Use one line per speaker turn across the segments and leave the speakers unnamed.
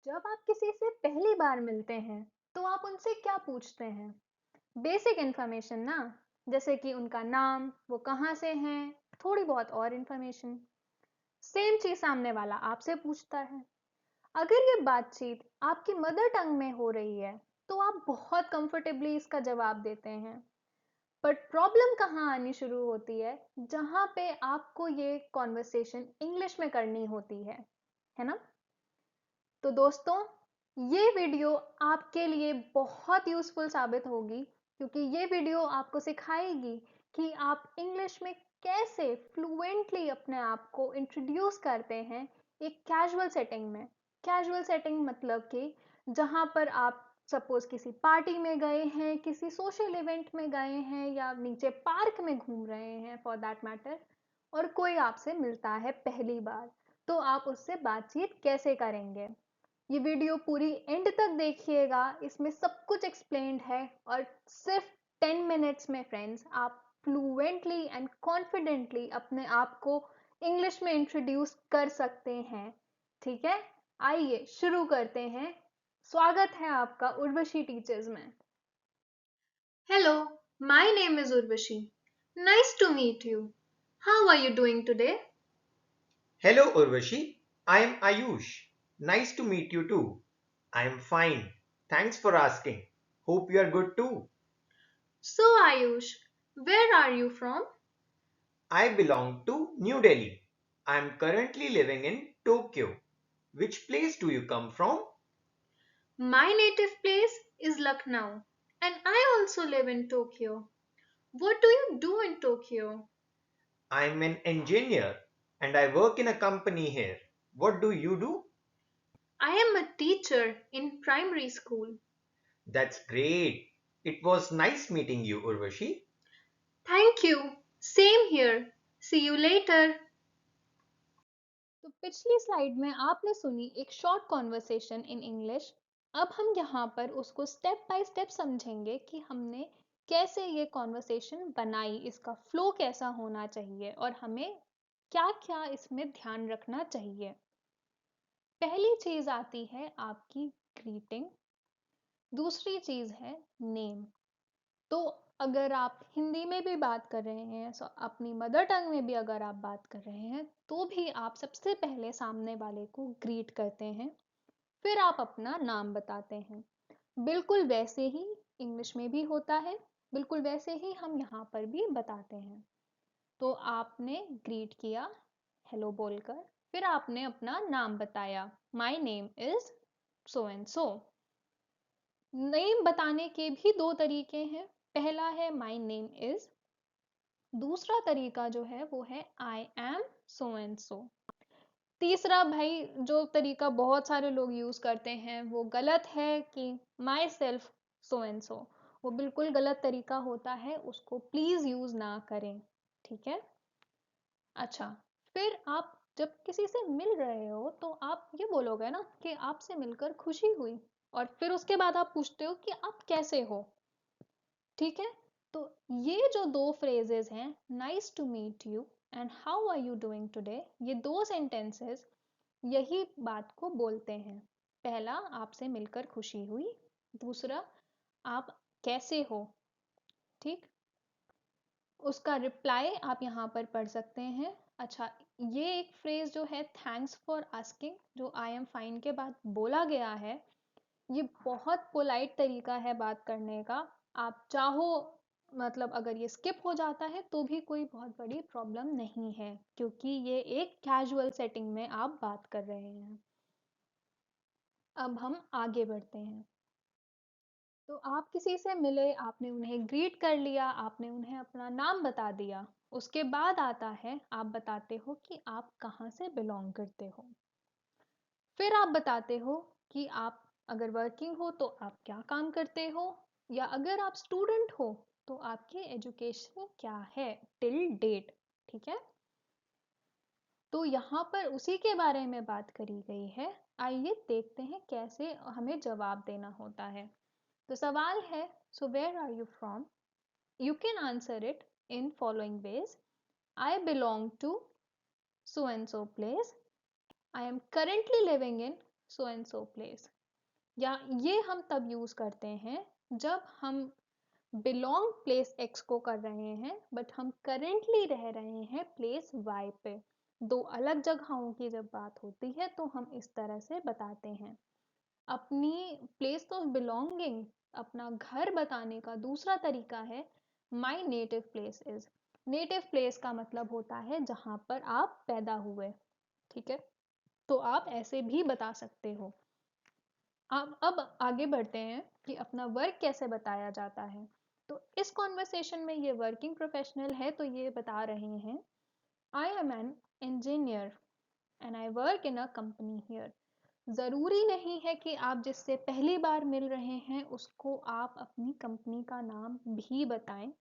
जब आप किसी से पहली बार मिलते हैं तो आप उनसे क्या पूछते हैं? बेसिक इन्फॉर्मेशन ना, जैसे कि उनका नाम, वो कहाँ से हैं, थोड़ी बहुत और इन्फॉर्मेशन। सेम चीज सामने वाला आपसे पूछता है। अगर ये बातचीत आपकी मदर टंग में हो रही है तो आप बहुत कंफर्टेबली इसका जवाब देते हैं। बट प्रॉब्लम कहाँ आनी शुरू होती है? जहाँ पे आपको ये कॉन्वर्सेशन इंग्लिश में करनी होती है ना? तो दोस्तों, ये वीडियो आपके लिए बहुत यूज़फुल साबित होगी, क्योंकि ये वीडियो आपको सिखाएगी कि आप इंग्लिश में कैसे फ्लुएंटली अपने आप को इंट्रोड्यूस करते हैं एक कैजुअल सेटिंग में। कैजुअल सेटिंग मतलब कि जहाँ पर आप सपोज किसी पार्टी में गए हैं, किसी सोशल इवेंट में गए हैं, या नीचे पार्क में घूम रहे हैं फॉर दैट मैटर, और कोई आपसे मिलता है पहली बार, तो आप उससे बातचीत कैसे करेंगे। ये वीडियो पूरी एंड तक देखिएगा, इसमें सब कुछ एक्सप्लेन्ड है। और सिर्फ 10 मिनट्स में फ्रेंड्स, आप फ्लुएंटली एंड कॉन्फिडेंटली अपने आप को इंग्लिश में इंट्रोड्यूस कर सकते हैं। ठीक है, आइए शुरू करते हैं। स्वागत है आपका उर्वशी टीचर्स में। Hello, my name is Urvashi. Nice to meet you. How are you doing today?
Hello Urvashi, I am Ayush. Nice to meet you too. I am fine. Thanks for asking. Hope you are good too.
So Ayush, where are you from?
I belong to New Delhi. I am currently living in Tokyo. Which place do you come from?
My native place is Lucknow, and I also live in Tokyo. What do you do in Tokyo?
I am an engineer and I work in a company here. What do you do?
I am a teacher in primary school.
That's great. It was nice meeting you, Urvashi.
Thank you. Same here. See you later. तो पिछली slide में आपने सुनी एक short conversation in English. अब हम यहाँ पर उसको स्टेप बाय स्टेप समझेंगे कि हमने कैसे ये कॉन्वर्सेशन बनाई, इसका फ्लो कैसा होना चाहिए और हमें क्या क्या इसमें ध्यान रखना चाहिए। पहली चीज आती है आपकी ग्रीटिंग। दूसरी चीज है नेम। तो अगर आप हिंदी में भी बात कर रहे हैं, अपनी मदर टंग में भी अगर आप बात कर रहे हैं, तो भी आप सबसे पहले सामने वाले को ग्रीट करते हैं, फिर आप अपना नाम बताते हैं। बिल्कुल वैसे ही इंग्लिश में भी होता है, बिल्कुल वैसे ही हम यहाँ पर भी बताते हैं। तो आपने ग्रीट किया हेलो बोलकर, फिर आपने अपना नाम बताया, my name is so and so. Name बताने के भी दो तरीके हैं। पहला है माय नेम इज, दूसरा तरीका जो है वो है आई एम सो एंड सो। तीसरा भाई जो तरीका बहुत सारे लोग यूज करते हैं वो गलत है कि माई सेल्फ सो एंड सो। वो बिल्कुल गलत तरीका होता है, उसको प्लीज यूज ना करें। ठीक है। अच्छा, फिर आप जब किसी से मिल रहे हो तो आप ये बोलोगे ना कि आपसे मिलकर खुशी हुई, और फिर उसके बाद आप पूछते हो कि आप कैसे हो। ठीक है। तो ये जो दो फ्रेजेस हैं, nice to meet you and how are you doing today, ये दो सेंटेंसेस यही बात को बोलते हैं। पहला, आपसे मिलकर खुशी हुई। दूसरा, आप कैसे हो। ठीक। उसका रिप्लाई आप यहाँ पर पढ़ सकते हैं। अच्छा, ये एक फ्रेज जो है थैंक्स फॉर आस्किंग, जो आई एम फाइन के बाद बोला गया है, ये बहुत पोलाइट तरीका है बात करने का। आप चाहो, मतलब अगर ये स्किप हो जाता है तो भी कोई बहुत बड़ी प्रॉब्लम नहीं है, क्योंकि ये एक कैजुअल सेटिंग में आप बात कर रहे हैं। अब हम आगे बढ़ते हैं। तो आप किसी से मिले, आपने उन्हें ग्रीट कर लिया, आपने उन्हें अपना नाम बता दिया। उसके बाद आता है आप बताते हो कि आप कहाँ से बिलोंग करते हो। फिर आप बताते हो कि आप अगर वर्किंग हो तो आप क्या काम करते हो, या अगर आप स्टूडेंट हो तो आपकी एजुकेशन क्या है टिल डेट। ठीक है। तो यहाँ पर उसी के बारे में बात करी गई है। आइए देखते हैं कैसे हमें जवाब देना होता है। तो सवाल है, so where are you from? You can answer it in following ways. I belong to so and so place. I am currently living in so and so place. या ये हम तब यूज करते हैं जब हम बिलोंग प्लेस एक्स को कर रहे हैं बट हम करेंटली रह रहे हैं प्लेस वाई पे। दो अलग जगहों की जब बात होती है तो हम इस तरह से बताते हैं। अपनी प्लेस ऑफ बिलोंगिंग, अपना घर बताने का दूसरा तरीका है my native place is. Native place का मतलब होता है जहां पर आप पैदा हुए। ठीक है, तो आप ऐसे भी बता सकते हो। आप अब आगे बढ़ते हैं कि अपना वर्क कैसे बताया जाता है। तो इस कॉन्वर्सेशन में ये वर्किंग प्रोफेशनल है तो ये बता रहे हैं I am an engineer and I work in a company here. ज़रूरी नहीं है कि आप जिससे पहली बार मिल रहे हैं उसको आप अपनी कंपनी का नाम भी बताएं,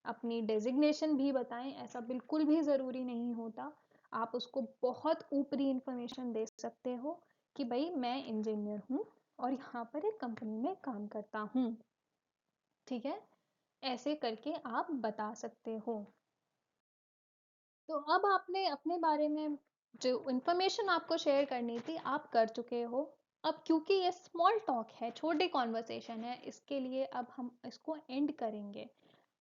अपनी डेजिग्नेशन भी बताएं, ऐसा बिल्कुल भी ज़रूरी नहीं होता। आप उसको बहुत ऊपरी इंफॉर्मेशन दे सकते हो कि भाई मैं इंजीनियर हूँ और यहाँ पर एक कंपनी में काम करता हूँ। ठीक है, ऐसे करके आप बता सकते हो। तो अब आपने अपने बारे में जो इन्फॉर्मेशन आपको शेयर करनी थी आप कर चुके हो। अब क्योंकि ये स्मॉल टॉक है, छोटी कॉन्वर्सेशन है, इसके लिए अब हम इसको एंड करेंगे।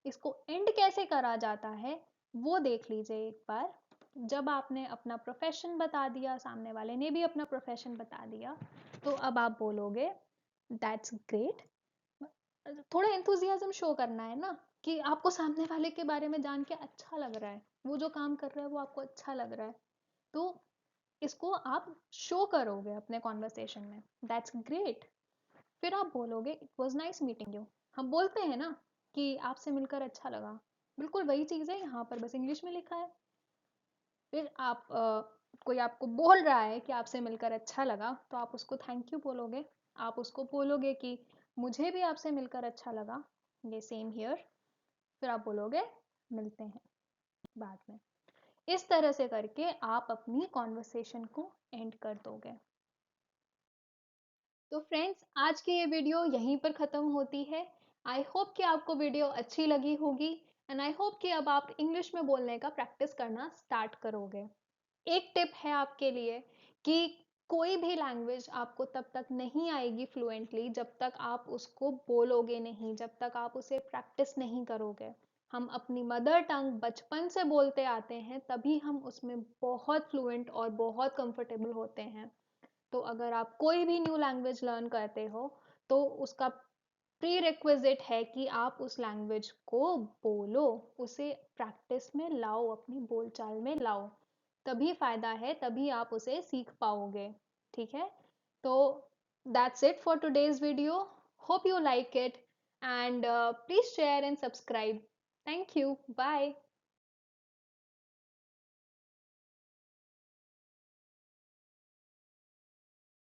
इसको एंड कैसे करा जाता है वो देख लीजिए एक बार। जब आपने अपना प्रोफेशन बता दिया, सामने वाले ने भी अपना प्रोफेशन बता दिया, तो अब आप बोलोगे दैट्स ग्रेट। थोड़ा एंथुजियाज्म शो करना है ना कि आपको सामने वाले के बारे में जान के अच्छा लग रहा है, वो जो काम कर रहा है वो आपको अच्छा लग रहा है, तो इसको आप शो करोगे अपने कॉन्वर्सेशन में, दैट्स ग्रेट। फिर आप बोलोगे it was nice meeting you. हम बोलते हैं ना कि आपसे मिलकर अच्छा लगा, बिल्कुल वही चीज़ है, यहाँ पर बस इंग्लिश में लिखा है। फिर आप कोई आपको बोल रहा है कि आपसे मिलकर अच्छा लगा तो आप उसको थैंक यू बोलोगे। आप उसको बोलोगे कि मुझे भी आपसे मिलकर अच्छा लगा, ये सेम हियर। फिर आप बोलोगे मिलते हैं बाद में। इस तरह से करके आप अपनी कॉन्वर्सेशन को एंड कर दोगे। तो फ्रेंड्स, आज की ये वीडियो यहीं पर ख़त्म होती है। आई होप कि आपको वीडियो अच्छी लगी होगी एंड आई होप कि अब आप इंग्लिश में बोलने का प्रैक्टिस करना स्टार्ट करोगे। एक टिप है आपके लिए कि कोई भी लैंग्वेज आपको तब तक नहीं आएगी फ्लुएंटली जब तक आप उसको बोलोगे नहीं, जब तक आप उसे प्रैक्टिस नहीं करोगे। हम अपनी मदर टंग बचपन से बोलते आते हैं तभी हम उसमें बहुत फ्लुएंट और बहुत कंफर्टेबल होते हैं। तो अगर आप कोई भी न्यू लैंग्वेज लर्न करते हो तो उसका प्री रिक्विजिट है कि आप उस लैंग्वेज को बोलो, उसे प्रैक्टिस में लाओ, अपनी बोलचाल में लाओ। तभी फायदा है, तभी आप उसे सीख पाओगे। ठीक है, तो that's it for today's video. Hope you like it and please share and subscribe. Thank you, bye.